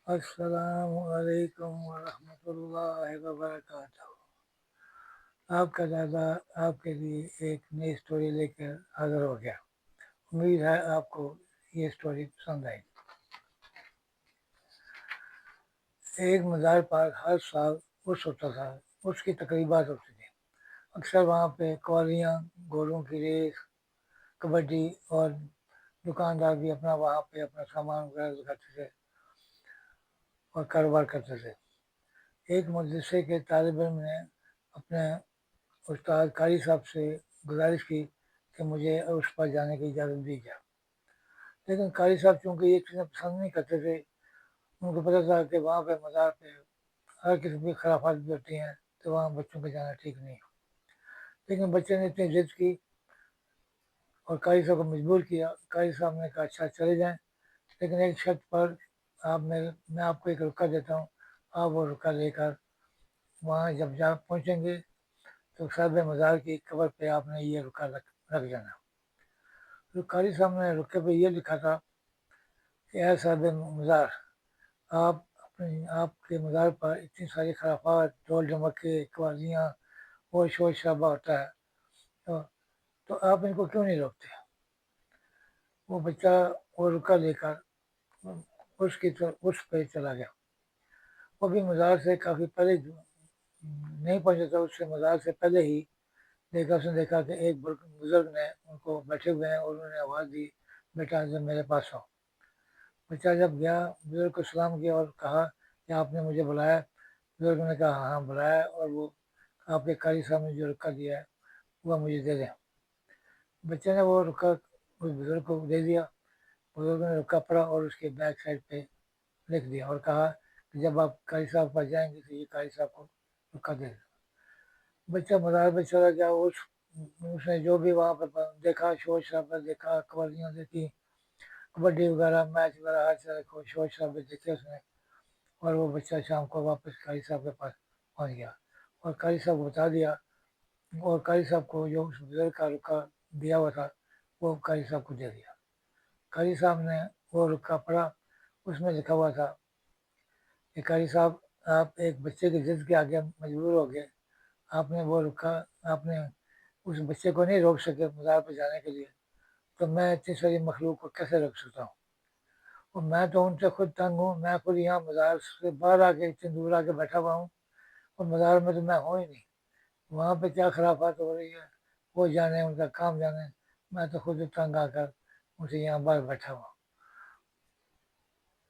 السلام علیکم ورحمۃ اللہ وبرکاتہ۔ آپ کا دادا آپ کے لیے ایک نئی اسٹوری لے کر حاضر ہو گیا۔ امید ہے آپ کو یہ اسٹوری پسند آئے گی۔ ایک مزار پر ہر سال عرس ہوتا تھا، اس کی تقریبات ہوتی تھیں۔ اکثر وہاں پہ قوالیاں، گھوڑوں کی ریس، کبڈی اور دکاندار بھی وہاں پہ اپنا سامان وغیرہ دکھاتے تھے اور کاروبار کرتے تھے۔ ایک مدرسے کے طالب علم نے اپنے استاد قاری صاحب سے گزارش کی کہ مجھے اس پر جانے کی اجازت دی جائے، لیکن قاری صاحب چونکہ یہ چیزیں پسند نہیں کرتے تھے۔ ان کو پتہ تھا کہ وہاں پہ مزار پہ ہر قسم کی خرافات بھی ہوتی ہیں، تو وہاں بچوں کو جانا ٹھیک نہیں ہے۔ لیکن بچے نے اتنی ضد کی اور قاری صاحب کو مجبور کیا۔ قاری صاحب نے کہا اچھا چلے جائیں، لیکن ایک شرط پر، میں آپ کو ایک رکا دیتا ہوں، آپ وہ رکا لے کر وہاں جب پہنچیں گے تو صاحب مزار کی قبر پہ آپ نے یہ رکا رکھ جانا۔ تو قاری صاحب نے رکے پہ یہ لکھا تھا کہ اے صاحب مزار، آپ کے مزار پر اتنی ساری خرافات، ڈول ڈمکے، قوالیاں اور شور شرابہ ہوتا ہے، تو آپ ان کو کیوں نہیں روکتے؟ وہ بچہ وہ رکا لے کر اس پہ چلا گیا۔ وہ بھی مزار سے کافی پہلے نہیں پہنچا تھا، اس سے مزار سے پہلے ہی اس نے دیکھا کہ ایک بزرگ نے ان کو بیٹھے ہوئے ہیں اور انہوں نے آواز دی بیٹا جب میرے پاس آؤ۔ بچہ جب گیا، بزرگ کو سلام کیا اور کہا کہ آپ نے مجھے بلایا۔ بزرگ نے کہا ہاں بلایا، اور وہ آپ کے قاری صاحب نے جو رکا دیا ہے وہ مجھے دے دیں۔ بچے نے وہ رکا اس بزرگ کو دے دیا۔ بزرگ نے رکا پڑا اور اس کے بیک سائڈ پہ لکھ دیا اور کہا کہ جب آپ قاری صاحب پر جائیں گے تو یہ قاری صاحب کو رکا دے دیں۔ بچہ مزار پہ چلا گیا۔ اس نے جو بھی وہاں پہ دیکھا، شور شرابہ دیکھا، قوالیاں دیکھی، کبڈی وغیرہ میچ وغیرہ ہر طرح کو شور شرابے دیکھے اس نے۔ اور وہ بچہ شام کو واپس قاری صاحب کے پاس پہنچ گیا اور قاری صاحب کو بتا دیا، اور قاری صاحب کو جو اس بزرگ کا رکا دیا ہوا تھا وہ قاری صاحب کو دے دیا۔ قاری صاحب نے وہ رکا پڑھا، اس میں لکھا ہوا تھا کہ قاری صاحب آپ ایک بچے کی ضد کے آگے مجبور ہو گئے، آپ نے وہ رکا، آپ نے اس بچے کو نہیں روک سکے مزار پہ جانے کے لیے، تو میں اتنی ساری مخلوق کو کیسے روک سکتا ہوں؟ اور میں تو ان سے خود تنگ ہوں، میں خود یہاں مزار سے باہر آ کے اتنی دور آ کے بیٹھا ہوا ہوں، اور مزار میں تو میں ہوں ہی نہیں۔ وہاں پہ کیا خرافات ہو رہی ہے وہ جانے، ان کا کام جانے، میں تو خود تنگ آ کر ان سے یہاں باہر بیٹھا ہوا ہوں۔